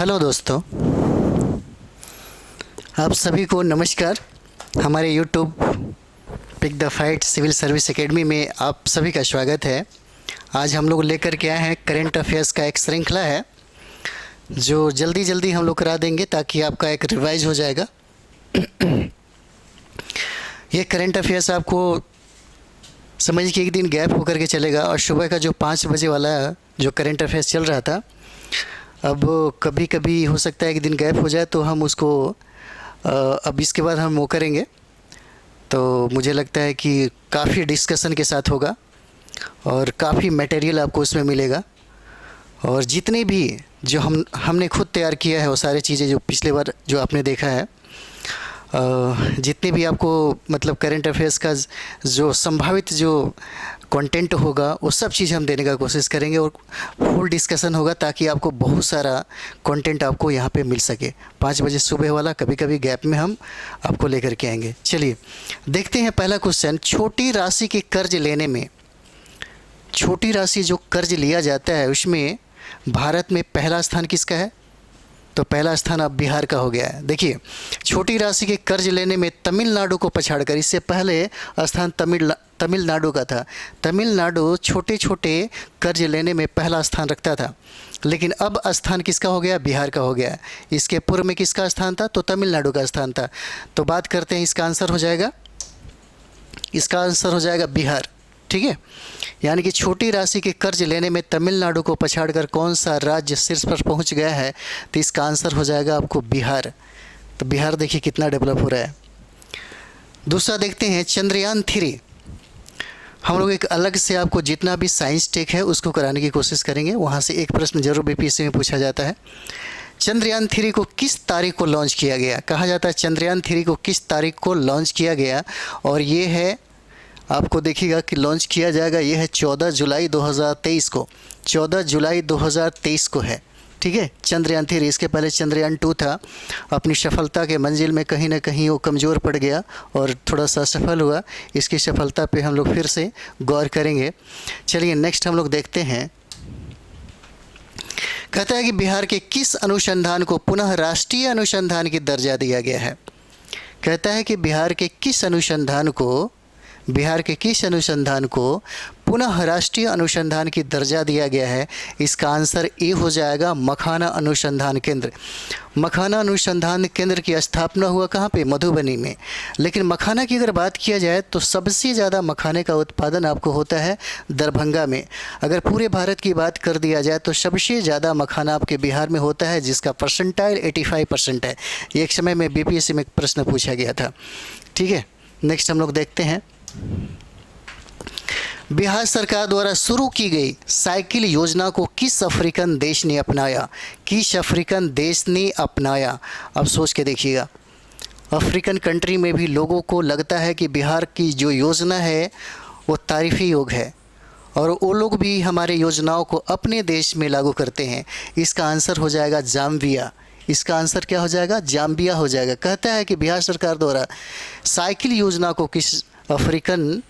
Hello दोस्तों, आप सभी को नमस्कार। हमारे YouTube pick the fight civil service academy में आप सभी का स्वागत है। आज हम लोग लेकर के आए हैं करेंट अफेयर्स का एक श्रृंखला है जो जल्दी जल्दी हम लोग करा देंगे ताकि आपका एक रिवाइज हो जाएगा। ये करेंट अफेयर्स आपको समझ के एक दिन गैप होकर के चलेगा और सुबह का जो 5 बजे वाला जो करेंट अफेयर्स चल रहा था, अब कभी कभी हो सकता है एक दिन गैप हो जाए तो हम उसको अब इसके बाद हम वो करेंगे। तो मुझे लगता है कि काफ़ी डिस्कशन के साथ होगा और काफ़ी मटेरियल आपको उसमें मिलेगा। और जितने भी जो हमने खुद तैयार किया है वो सारी चीज़ें जो पिछले बार जो आपने देखा है, जितने भी आपको मतलब करंट अफेयर्स का जो संभावित जो कंटेंट होगा वो सब चीज़ हम देने का कोशिश करेंगे और फुल डिस्कशन होगा ताकि आपको बहुत सारा कंटेंट आपको यहाँ पे मिल सके। 5 बजे सुबह वाला कभी कभी गैप में हम आपको लेकर के आएंगे। चलिए देखते हैं पहला क्वेश्चन। छोटी राशि के कर्ज लेने में, छोटी राशि जो कर्ज लिया जाता है उसमें भारत में पहला स्थान किसका है? तो पहला स्थान अब बिहार का हो गया है। देखिए, छोटी राशि के कर्ज लेने में तमिलनाडु को पछाड़कर, इससे पहले स्थान तमिलनाडु का था। तमिलनाडु छोटे छोटे कर्ज लेने में पहला स्थान रखता था, लेकिन अब स्थान किसका हो गया? बिहार का हो गया है। इसके पूर्व में किसका स्थान था? तो तमिलनाडु का स्थान था। तो बात करते हैं, इसका आंसर हो जाएगा, इसका आंसर हो जाएगा बिहार। ठीक है, यानी कि छोटी राशि के कर्ज लेने में तमिलनाडु को पछाड़कर कौन सा राज्य शीर्ष पर पहुंच गया है? तो इसका आंसर हो जाएगा आपको बिहार। तो बिहार देखिए कितना डेवलप हो रहा है। दूसरा देखते हैं, चंद्रयान 3। हम लोग एक अलग से आपको जितना भी साइंस टेक है उसको कराने की कोशिश करेंगे। वहाँ से एक प्रश्न जरूर बीपीएससी में पूछा जाता है। चंद्रयान 3 को किस तारीख को लॉन्च किया गया? कहा जाता है चंद्रयान 3 को किस तारीख को लॉन्च किया गया, और ये है आपको देखिएगा कि लॉन्च किया जाएगा, ये है 14 जुलाई 2023 को। 14 जुलाई 2023 को है। ठीक है, चंद्रयान 3। इसके पहले चंद्रयान 2 था, अपनी सफलता के मंजिल में कहीं ना कहीं वो कमज़ोर पड़ गया और थोड़ा सा सफल हुआ। इसकी सफलता पे हम लोग फिर से गौर करेंगे। चलिए नेक्स्ट हम लोग देखते हैं। कहता है कि बिहार के किस अनुसंधान को पुनः राष्ट्रीय अनुसंधान की दर्जा दिया गया है? कहता है कि बिहार के किस अनुसंधान को पुनः राष्ट्रीय अनुसंधान की दर्जा दिया गया है? इसका आंसर ए हो जाएगा मखाना अनुसंधान केंद्र। मखाना अनुसंधान केंद्र की स्थापना हुआ कहाँ पे? मधुबनी में। लेकिन मखाना की अगर बात किया जाए तो सबसे ज़्यादा मखाने का उत्पादन आपको होता है दरभंगा में। अगर पूरे भारत की बात कर दिया जाए तो सबसे ज़्यादा मखाना आपके बिहार में होता है, जिसका परसेंटाइल 85% है। ये एक समय में बीपीएससी में एक प्रश्न पूछा गया था। ठीक है, नेक्स्ट हम लोग देखते हैं। बिहार सरकार द्वारा शुरू की गई साइकिल योजना को किस अफ्रीकन देश ने अपनाया? किस अफ्रीकन देश ने अपनाया? अब सोच के देखिएगा, अफ्रीकन कंट्री में भी लोगों को लगता है कि बिहार की जो योजना है वो तारीफ़ी योग है और वो लोग भी हमारे योजनाओं को अपने देश में लागू करते हैं। इसका आंसर हो जाएगा जाम्बिया। इसका आंसर क्या हो जाएगा? जाम्बिया हो जाएगा। कहता है कि बिहार सरकार द्वारा साइकिल योजना को किस अफ्रीकन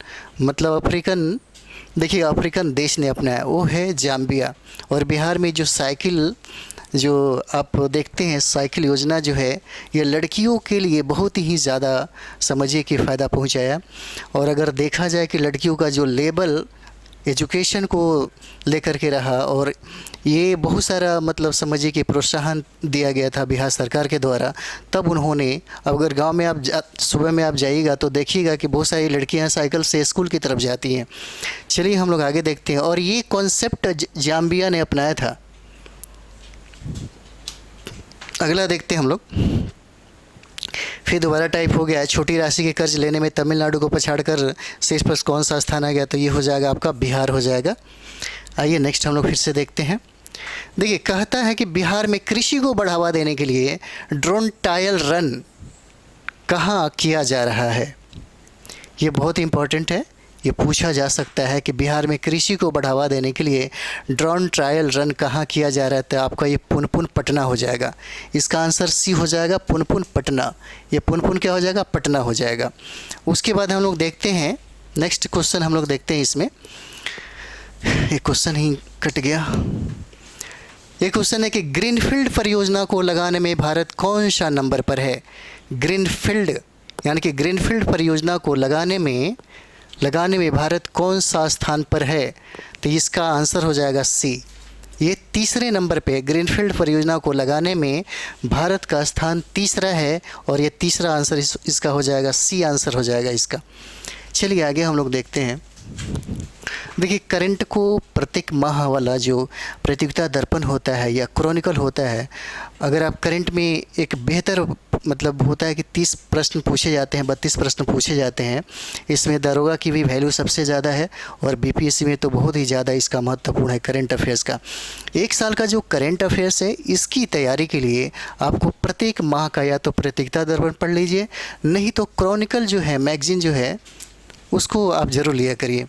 देखिए अफ्रीकन देश ने अपनाया, वो है जाम्बिया। और बिहार में जो साइकिल जो आप देखते हैं, साइकिल योजना जो है ये लड़कियों के लिए बहुत ही ज़्यादा समझिए कि फ़ायदा पहुंचाया। और अगर देखा जाए कि लड़कियों का जो लेवल एजुकेशन को लेकर के रहा और ये बहुत सारा मतलब समझिए कि प्रोत्साहन दिया गया था बिहार सरकार के द्वारा, तब उन्होंने, अगर गांव में आप सुबह में आप जाइएगा तो देखिएगा कि बहुत सारी लड़कियां साइकिल से स्कूल की तरफ जाती हैं। चलिए हम लोग आगे देखते हैं। और ये कॉन्सेप्ट जाम्बिया ने अपनाया था। अगला देखते हैं हम लोग। फिर दोबारा टाइप हो गया है, छोटी राशि के कर्ज लेने में तमिलनाडु को पछाड़कर शीर्ष पर कौन सा स्थान आ गया? तो ये हो जाएगा आपका बिहार हो जाएगा। आइए नेक्स्ट हम लोग फिर से देखते हैं। देखिए, कहता है कि बिहार में कृषि को बढ़ावा देने के लिए ड्रोन ट्रायल रन कहाँ किया जा रहा है? ये बहुत इंपॉर्टेंट है, ये पूछा जा सकता है कि बिहार में कृषि को बढ़ावा देने के लिए ड्रोन ट्रायल रन कहाँ किया जा रहा है? तो आपका ये पुनपुन पटना हो जाएगा। इसका आंसर सी हो जाएगा, पुनपुन पटना। ये पुनपुन क्या हो जाएगा? पटना हो जाएगा। उसके बाद हम लोग देखते हैं नेक्स्ट क्वेश्चन। हम लोग देखते हैं, इसमें एक क्वेश्चन ही कट गया। ये क्वेश्चन है कि ग्रीनफील्ड परियोजना को लगाने में भारत कौन सा नंबर पर है। ग्रीनफील्ड यानी कि ग्रीनफील्ड परियोजना को लगाने में भारत कौन सा स्थान पर है, तो इसका आंसर हो जाएगा सी। ये तीसरे नंबर पे ग्रीनफील्ड परियोजना को लगाने में भारत का स्थान तीसरा है और ये तीसरा आंसर इसका हो जाएगा सी, आंसर हो जाएगा इसका। चलिए आगे हम लोग देखते हैं। देखिए, करंट को प्रत्येक माह वाला जो प्रतियोगिता दर्पण होता है या क्रॉनिकल होता है, अगर आप करंट में एक बेहतर मतलब होता है कि 30 प्रश्न पूछे जाते हैं, 32 प्रश्न पूछे जाते हैं। इसमें दरोगा की भी वैल्यू सबसे ज़्यादा है और बीपीएससी में तो बहुत ही ज़्यादा इसका महत्वपूर्ण है करंट अफेयर्स का। एक साल का जो करंट अफेयर्स है, इसकी तैयारी के लिए आपको प्रत्येक माह का या तो प्रतियोगिता दर्पण पढ़ लीजिए, नहीं तो क्रॉनिकल जो है मैगजीन जो है उसको आप ज़रूर लिया करिए।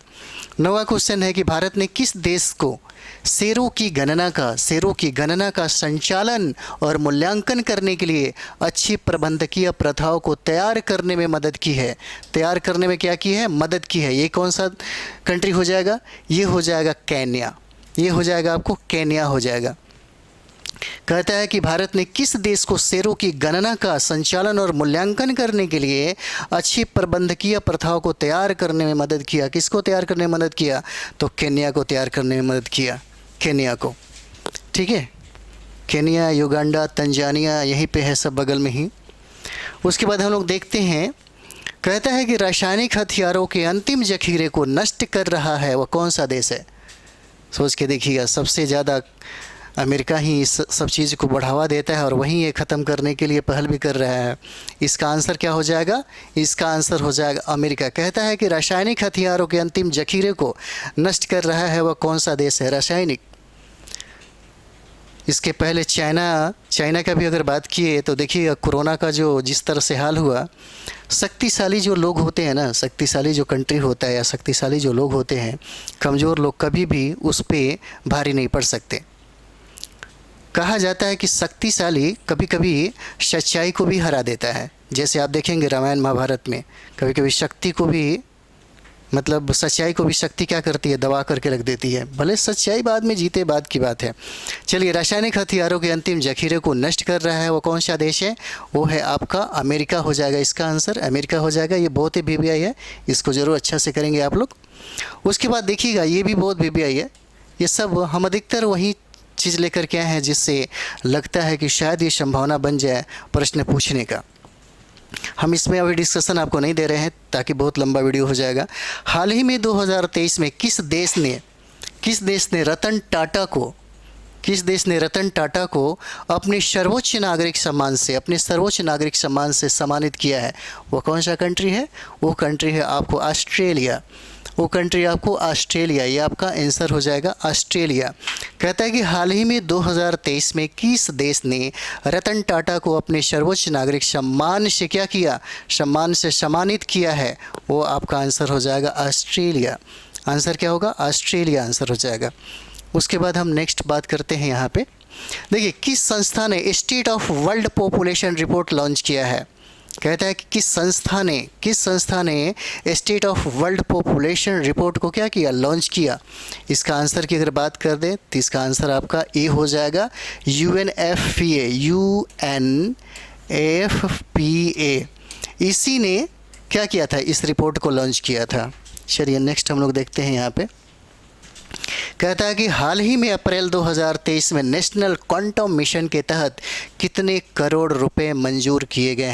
9वां क्वेश्चन है कि भारत ने किस देश को शेरों की गणना का संचालन और मूल्यांकन करने के लिए अच्छी प्रबंधकीय प्रथाओं को तैयार करने में मदद की है। तैयार करने में क्या की है, मदद की है। ये कौन सा कंट्री हो जाएगा, ये हो जाएगा केन्या। ये हो जाएगा आपको केन्या हो जाएगा। कहता है कि भारत ने किस देश को शेरों की गणना का संचालन और मूल्यांकन करने के लिए अच्छी प्रबंधकीय प्रथाओं को तैयार करने में मदद किया। किसको तैयार करने में मदद किया, तो केन्या को तैयार करने में मदद किया, केन्या को। ठीक है, केन्या, युगांडा, तंजानिया यहीं पे है, सब बगल में ही। उसके बाद हम लोग देखते हैं, कहता है कि रासायनिक हथियारों के अंतिम जखीरे को नष्ट कर रहा है वह कौन सा देश है। सोच के देखिएगा, सबसे ज़्यादा अमेरिका ही इस सब चीज़ को बढ़ावा देता है और वहीं ये ख़त्म करने के लिए पहल भी कर रहा है। इसका आंसर क्या हो जाएगा, इसका आंसर हो जाएगा अमेरिका। कहता है कि रासायनिक हथियारों के अंतिम जखीरे को नष्ट कर रहा है वह कौन सा देश है। रासायनिक, इसके पहले चाइना का भी अगर बात किए तो देखिए, कोरोना का जो जिस तरह से हाल हुआ, शक्तिशाली जो लोग होते हैं ना, शक्तिशाली जो कंट्री होता है या शक्तिशाली जो लोग होते हैं, कमज़ोर लोग कभी भी उस पर भारी नहीं पड़ सकते। कहा जाता है कि शक्तिशाली कभी कभी सच्चाई को भी हरा देता है। जैसे आप देखेंगे रामायण महाभारत में कभी कभी शक्ति को भी, मतलब सच्चाई को भी शक्ति क्या करती है, दबा करके रख देती है। भले सच्चाई बाद में जीते, बाद की बात है। चलिए, रासायनिक हथियारों के अंतिम जखीरे को नष्ट कर रहा है वो कौन सा देश है, वो है आपका अमेरिका हो जाएगा। इसका आंसर अमेरिका हो जाएगा। ये बहुत ही वीवीआई है, इसको ज़रूर अच्छा से करेंगे आप लोग। उसके बाद देखिएगा, ये भी बहुत वीवीआई है। ये सब हम अधिकतर वही चीज़ लेकर के आए हैं जिससे लगता है कि शायद ये संभावना बन जाए प्रश्न पूछने का। हम इसमें अभी डिस्कशन आपको नहीं दे रहे हैं ताकि बहुत लंबा वीडियो हो जाएगा। हाल ही में 2023 में किस देश ने रतन टाटा को अपने सर्वोच्च नागरिक सम्मान से सम्मानित किया है। वो कौन सा कंट्री है, वो कंट्री है आपको ऑस्ट्रेलिया। ये आपका आंसर हो जाएगा ऑस्ट्रेलिया। कहता है कि हाल ही में 2023 में किस देश ने रतन टाटा को अपने सर्वोच्च नागरिक सम्मान से क्या किया, सम्मान से सम्मानित किया है, वो आपका आंसर हो जाएगा ऑस्ट्रेलिया। आंसर क्या होगा, ऑस्ट्रेलिया आंसर हो जाएगा। उसके बाद हम नेक्स्ट बात करते हैं यहाँ पे। देखिए, किस संस्था ने state of world population report launch किया है। कहता है कि किस संस्था ने state of world population report को क्या किया, लॉन्च किया। इसका आंसर की अगर बात कर दें तो इसका आंसर आपका ए हो जाएगा, UNFPA। इसी ने क्या किया था, इस रिपोर्ट को लॉन्च किया था। चलिए नेक्स्ट हम लोग देखते हैं यहाँ पे। कहता है कि हाल ही में अप्रैल 2023 में नेशनल क्वांटम मिशन के तहत कितने करोड़ रुपए मंजूर किए गए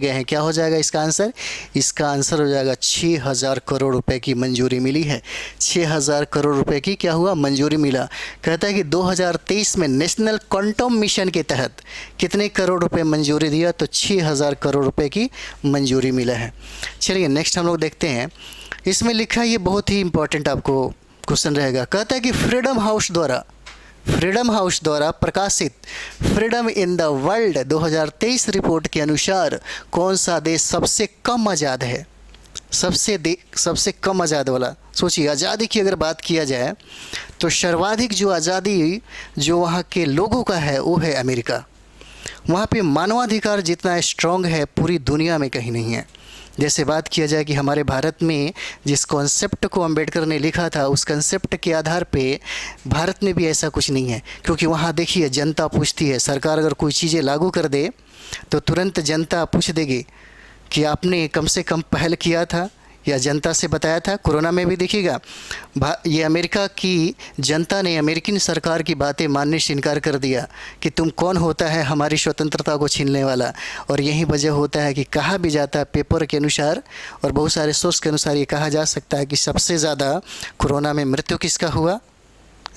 हैं। क्या हो जाएगा इसका आंसर, इसका आंसर हो जाएगा 6000 करोड़ रुपए की मंजूरी मिली है। 6000 करोड़ रुपए की क्या हुआ, मंजूरी मिला। कहता है कि 2023 में नेशनल क्वांटम मिशन के तहत कितने करोड़ रुपए मंजूरी दिया, तो 6000 करोड़ रुपए की मंजूरी मिला है। चलिए नेक्स्ट हम लोग देखते हैं। इसमें लिखा है, ये बहुत ही इंपॉर्टेंट आपको क्वेश्चन रहेगा। कहता है कि फ्रीडम हाउस द्वारा प्रकाशित freedom in the world 2023 report के अनुसार कौन सा देश सबसे कम आज़ाद है। सबसे कम आज़ाद वाला, सोचिए आज़ादी की अगर बात किया जाए तो सर्वाधिक जो आज़ादी जो वहाँ के लोगों का है वो है अमेरिका। वहाँ पे मानवाधिकार जितना स्ट्रॉन्ग है पूरी दुनिया में कहीं नहीं है। जैसे बात किया जाए कि हमारे भारत में जिस कॉन्सेप्ट को अंबेडकर ने लिखा था, उस कॉन्सेप्ट के आधार पे भारत में भी ऐसा कुछ नहीं है, क्योंकि वहाँ देखिए जनता पूछती है। सरकार अगर कोई चीज़ें लागू कर दे तो तुरंत जनता पूछ देगी कि आपने कम से कम पहल किया था या जनता से बताया था। कोरोना में भी देखिएगा, ये अमेरिका की जनता ने अमेरिकन सरकार की बातें मानने से इनकार कर दिया कि तुम कौन होता है हमारी स्वतंत्रता को छीनने वाला। और यही वजह होता है कि कहा भी जाता है पेपर के अनुसार और बहुत सारे सोर्स के अनुसार ये कहा जा सकता है कि सबसे ज़्यादा कोरोना में मृत्यु किसका हुआ?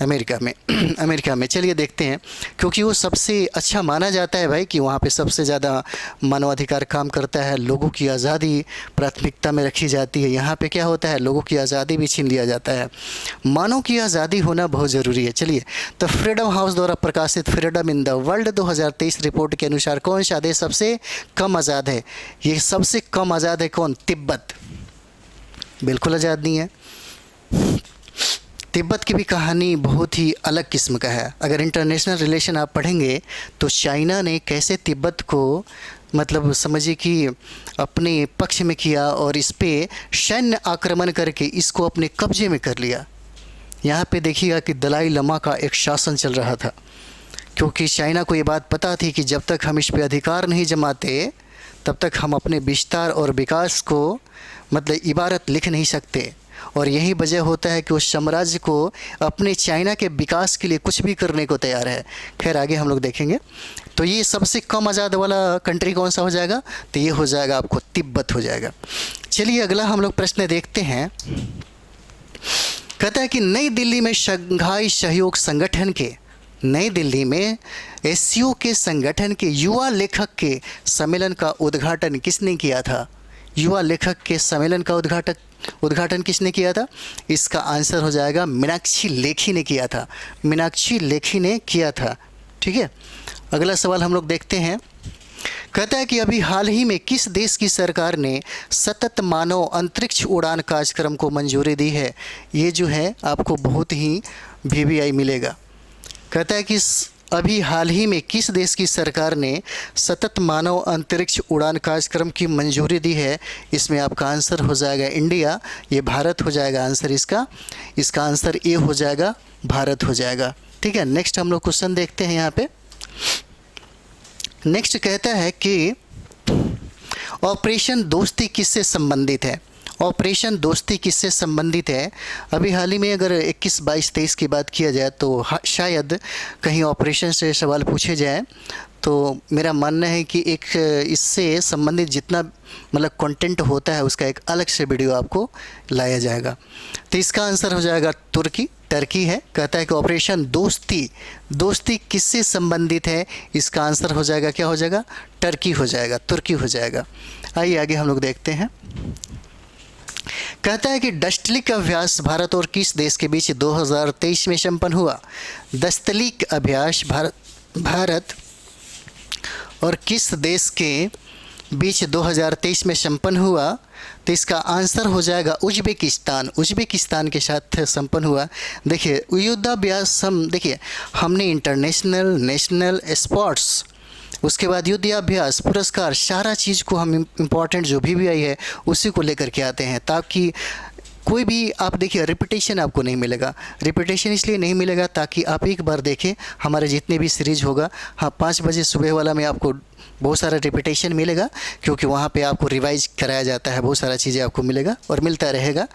अमेरिका में। अमेरिका में चलिए देखते हैं, क्योंकि वो सबसे अच्छा माना जाता है भाई कि वहाँ पे सबसे ज़्यादा मानवाधिकार काम करता है, लोगों की आज़ादी प्राथमिकता में रखी जाती है। यहाँ पे क्या होता है, लोगों की आज़ादी भी छीन लिया जाता है। मानव की आज़ादी होना बहुत ज़रूरी है। चलिए, तो फ्रीडम हाउस द्वारा प्रकाशित freedom in the world 2023 report के अनुसार कौन सा देश सबसे कम आज़ाद है? ये सबसे कम आज़ाद है कौन? तिब्बत। बिल्कुल आज़ाद नहीं है। तिब्बत की भी कहानी बहुत ही अलग किस्म का है। अगर इंटरनेशनल रिलेशन आप पढ़ेंगे तो चाइना ने कैसे तिब्बत को मतलब समझिए कि अपने पक्ष में किया और इस पे सैन्य आक्रमण करके इसको अपने कब्जे में कर लिया। यहाँ पे देखिएगा कि दलाई लामा का एक शासन चल रहा था, क्योंकि चाइना को ये बात पता थी कि जब तक हम इस पे अधिकार नहीं जमाते तब तक हम अपने विस्तार और विकास को मतलब इबारत लिख नहीं सकते। और यही वजह होता है कि उस साम्राज्य को अपने चाइना के विकास के लिए कुछ भी करने को तैयार है। खैर आगे हम लोग देखेंगे। तो ये सबसे कम आज़ाद वाला कंट्री कौन सा हो जाएगा? तो ये हो जाएगा आपको तिब्बत हो जाएगा। चलिए अगला हम लोग प्रश्न देखते हैं। कहता है कि नई दिल्ली में शंघाई सहयोग संगठन के नई दिल्ली में एससीओ के संगठन के युवा लेखक के सम्मेलन का उद्घाटन किसने किया था? युवा लेखक के सम्मेलन का उद्घाटन किसने किया था? इसका आंसर हो जाएगा मीनाक्षी लेखी ने किया था। मीनाक्षी लेखी ने किया था। ठीक है, अगला सवाल हम लोग देखते हैं। कहता है कि अभी हाल ही में किस देश की सरकार ने सतत मानव अंतरिक्ष उड़ान कार्यक्रम को मंजूरी दी है? ये जो है आपको बहुत ही वीवीआई मिलेगा। कहता है कि अभी हाल ही में किस देश की सरकार ने सतत मानव अंतरिक्ष उड़ान कार्यक्रम की मंजूरी दी है? इसमें आपका आंसर हो जाएगा इंडिया, ये भारत हो जाएगा आंसर इसका आंसर ए हो जाएगा, भारत हो जाएगा। ठीक है, नेक्स्ट हम लोग क्वेश्चन देखते हैं। यहाँ पे नेक्स्ट कहता है कि ऑपरेशन दोस्ती किससे संबंधित है? ऑपरेशन दोस्ती किससे संबंधित है? अभी हाल ही में अगर 21, 22, 23 की बात किया जाए तो शायद कहीं ऑपरेशन से सवाल पूछे जाए, तो मेरा मानना है कि एक इससे संबंधित जितना मतलब कंटेंट होता है उसका एक अलग से वीडियो आपको लाया जाएगा। तो इसका आंसर हो जाएगा टर्की है। कहता है कि ऑपरेशन दोस्ती किससे संबंधित है? इसका आंसर हो जाएगा क्या हो जाएगा? तुर्की हो जाएगा। आइए आगे हम लोग देखते हैं। कहता है कि दस्तलिक अभ्यास भारत और किस देश के बीच 2023 में संपन्न हुआ? दस्तलिक अभ्यास भारत और किस देश के बीच 2023 में संपन्न हुआ? तो इसका आंसर हो जाएगा उज्बेकिस्तान के साथ संपन्न हुआ। देखिए युद्धाभ्यास हमने इंटरनेशनल, नेशनल, स्पोर्ट्स, उसके बाद युद्धाभ्यास, पुरस्कार, सारा चीज़ को हम इम्पॉर्टेंट जो भी आई है उसी को लेकर के आते हैं, ताकि कोई भी आप देखिए रिपीटेशन आपको नहीं मिलेगा। रिपीटेशन इसलिए नहीं मिलेगा ताकि आप एक बार देखें हमारे जितने भी सीरीज होगा। हाँ, 5 बजे सुबह वाला में आपको बहुत सारा रिपीटेशन मिलेगा, क्योंकि वहाँ पे आपको रिवाइज कराया जाता है, बहुत सारा चीज़ें आपको मिलेगा और मिलता रहेगा।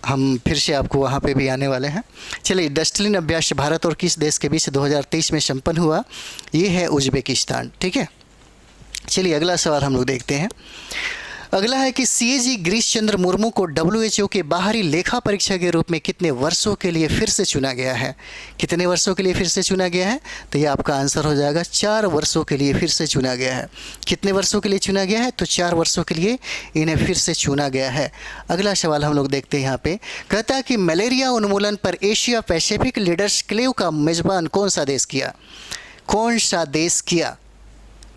हम फिर से आपको वहाँ पे भी आने वाले हैं। चलिए, दस्तलिन अभ्यास भारत और किस देश के बीच 2023 में संपन्न हुआ? ये है उज्बेकिस्तान। ठीक है, चलिए अगला सवाल हम लोग देखते हैं। अगला है कि सीएजी गिरीश चंद्र मुर्मू को WHO के बाहरी लेखा परीक्षा के रूप में कितने वर्षों के लिए फिर से चुना गया है? कितने वर्षों के लिए फिर से चुना गया है? तो ये आपका आंसर हो जाएगा 4 वर्षों के लिए फिर से चुना गया है। कितने वर्षों के लिए चुना गया है? तो 4 वर्षों के लिए इन्हें फिर से चुना गया है। अगला सवाल हम लोग देखते हैं। यहाँ पे कहता है कि मलेरिया उन्मूलन पर एशिया पैसिफिक लीडर्स क्लेव का मेजबान कौन सा देश किया?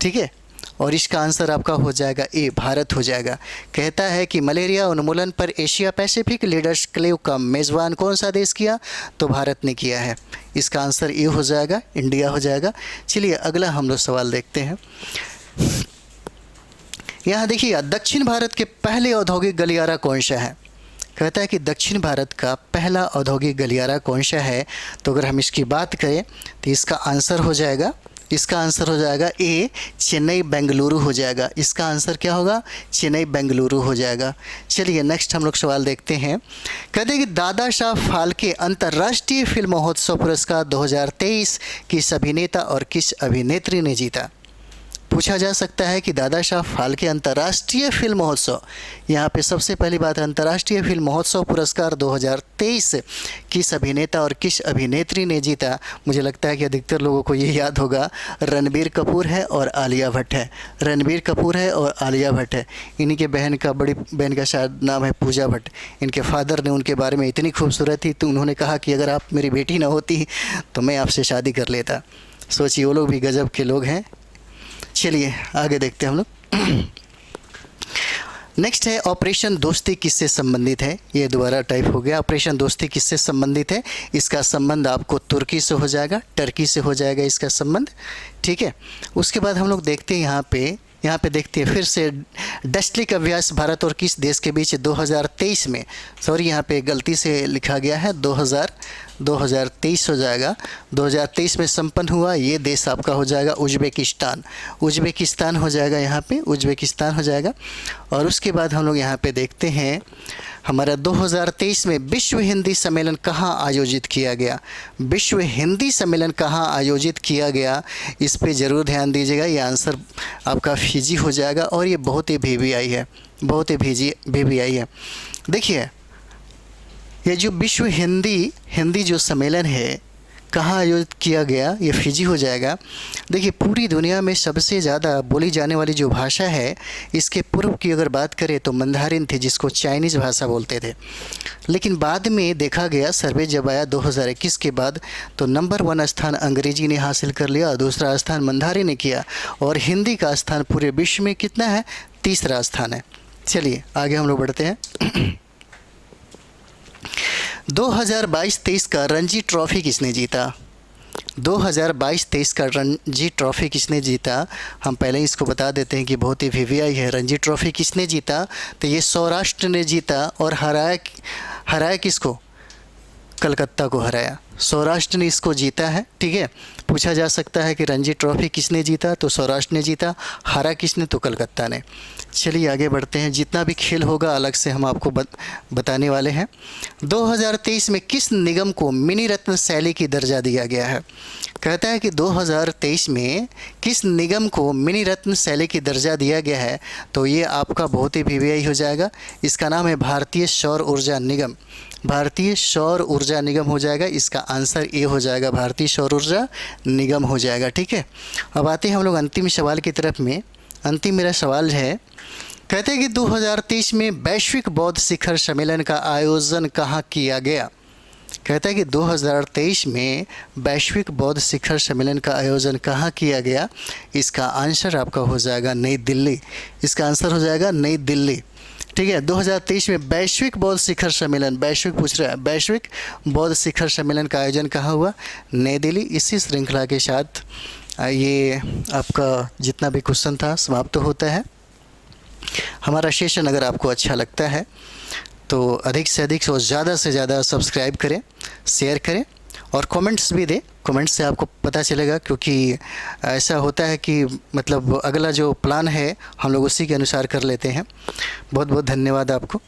ठीक है, और इसका आंसर आपका हो जाएगा ए, भारत हो जाएगा। कहता है कि मलेरिया उन्मूलन पर एशिया पैसिफिक लीडर्स क्लेव का मेज़बान कौन सा देश किया? तो भारत ने किया है। इसका आंसर ए हो जाएगा, इंडिया हो जाएगा। चलिए अगला हम लोग सवाल देखते हैं। यहाँ देखिए, दक्षिण भारत के पहले औद्योगिक गलियारा कौन सा है? कहता है कि दक्षिण भारत का पहला औद्योगिक गलियारा कौन सा है? तो अगर हम इसकी बात करें तो इसका आंसर हो जाएगा ए, चेन्नई बेंगलुरु हो जाएगा। इसका आंसर क्या होगा? चेन्नई बेंगलुरु हो जाएगा। चलिए नेक्स्ट हम लोग सवाल देखते हैं। कहते हैं कि दादा साहब फाल्के अंतर्राष्ट्रीय फिल्म महोत्सव पुरस्कार 2023 किस अभिनेता और किस अभिनेत्री ने जीता? पूछा जा सकता है कि दादा साहब फाल्के अंतर्राष्ट्रीय फिल्म महोत्सव, यहाँ पे सबसे पहली बात, अंतर्राष्ट्रीय फिल्म महोत्सव पुरस्कार 2023 किस अभिनेता और किस अभिनेत्री ने जीता? मुझे लगता है कि अधिकतर लोगों को ये याद होगा, रणबीर कपूर है और आलिया भट्ट है। रणबीर कपूर है और आलिया भट्ट है। इन्हीं के बड़ी बहन का शायद नाम है पूजा भट्ट। इनके फादर ने उनके बारे में इतनी खूबसूरत थी तो उन्होंने कहा कि अगर आप मेरी बेटी ना होती तो मैं आपसे शादी कर लेता। सोचिए, वो लोग भी गजब के लोग हैं। चलिए आगे देखते हैं हम लोग। नेक्स्ट है ऑपरेशन दोस्ती किससे संबंधित है? ये दोबारा टाइप हो गया। ऑपरेशन दोस्ती किससे संबंधित है? इसका संबंध आपको तुर्की से हो जाएगा, टर्की से हो जाएगा इसका संबंध। ठीक है, उसके बाद हम लोग देखते हैं यहाँ पे देखते हैं फिर से डस्टलिक अभ्यास भारत और किस देश के बीच 2023 में, सॉरी यहाँ पे गलती से लिखा गया है 2023 हो जाएगा। 2023 में संपन्न हुआ। ये देश आपका हो जाएगा उज्बेकिस्तान हो जाएगा, यहाँ पे उज्बेकिस्तान हो जाएगा। और उसके बाद हम लोग यहाँ पे देखते हैं हमारा 2023 में विश्व हिंदी सम्मेलन कहाँ आयोजित किया गया? विश्व हिंदी सम्मेलन कहाँ आयोजित किया गया, इस पे ज़रूर ध्यान दीजिएगा। ये आंसर आपका फिजी हो जाएगा और ये बहुत ही VVI है, बहुत ही VVI है। देखिए, ये जो विश्व हिंदी जो सम्मेलन है कहाँ आयोजित किया गया, ये फिजी हो जाएगा। देखिए, पूरी दुनिया में सबसे ज़्यादा बोली जाने वाली जो भाषा है, इसके पूर्व की अगर बात करें तो मंदारिन थी, जिसको चाइनीज़ भाषा बोलते थे। लेकिन बाद में देखा गया, सर्वे जब आया 2021 के बाद, तो नंबर 1 स्थान अंग्रेजी ने हासिल कर लिया और दूसरा स्थान मंदारिन ने किया, और हिंदी का स्थान पूरे विश्व में कितना है? तीसरा स्थान है। चलिए आगे हम लोग बढ़ते हैं। 2022-23 का रणजी ट्रॉफी किसने जीता? 2022-23 का रणजी ट्रॉफी किसने जीता? हम पहले ही इसको बता देते हैं कि बहुत ही VVI है। रणजी ट्रॉफी किसने जीता? तो ये सौराष्ट्र ने जीता और हराया किसको? कलकत्ता को हराया। सौराष्ट्र ने इसको जीता है। ठीक है, पूछा जा सकता है कि रणजी ट्रॉफी किसने जीता? तो सौराष्ट्र ने जीता। हारा किसने? तो कलकत्ता ने। चलिए आगे बढ़ते हैं। जितना भी खेल होगा अलग से हम आपको बताने वाले हैं। 2023 में किस निगम को मिनी रत्न शैली की दर्जा दिया गया है? कहता है कि 2023 में किस निगम को मिनी रत्न शैली की दर्जा दिया गया है? तो ये आपका बहुत ही VVI हो जाएगा। इसका नाम है भारतीय सौर ऊर्जा निगम। भारतीय सौर ऊर्जा निगम हो जाएगा। इसका आंसर ए हो जाएगा, भारतीय सौर ऊर्जा निगम हो जाएगा। ठीक है, अब आते हैं हम लोग अंतिम सवाल की तरफ में। अंतिम मेरा सवाल है, कहते हैं कि 2023 में वैश्विक बौद्ध शिखर सम्मेलन का आयोजन कहाँ किया गया? कहता है कि 2023 में वैश्विक बौद्ध शिखर सम्मेलन का आयोजन कहाँ किया गया? इसका आंसर आपका हो जाएगा नई दिल्ली। इसका आंसर हो जाएगा नई दिल्ली। ठीक है, 2023 में वैश्विक बौद्ध शिखर सम्मेलन, वैश्विक पूछ रहा है, वैश्विक बौद्ध शिखर सम्मेलन का आयोजन कहाँ हुआ? नई दिल्ली। इसी श्रृंखला के साथ ये आपका जितना भी क्वेश्चन था समाप्त होता है। हमारा सेशन अगर आपको अच्छा लगता है तो अधिक से अधिक और ज़्यादा से ज़्यादा सब्सक्राइब करें, शेयर करें और कमेंट्स भी दें। कमेंट्स से आपको पता चलेगा, क्योंकि ऐसा होता है कि मतलब अगला जो प्लान है हम लोग उसी के अनुसार कर लेते हैं। बहुत बहुत धन्यवाद आपको।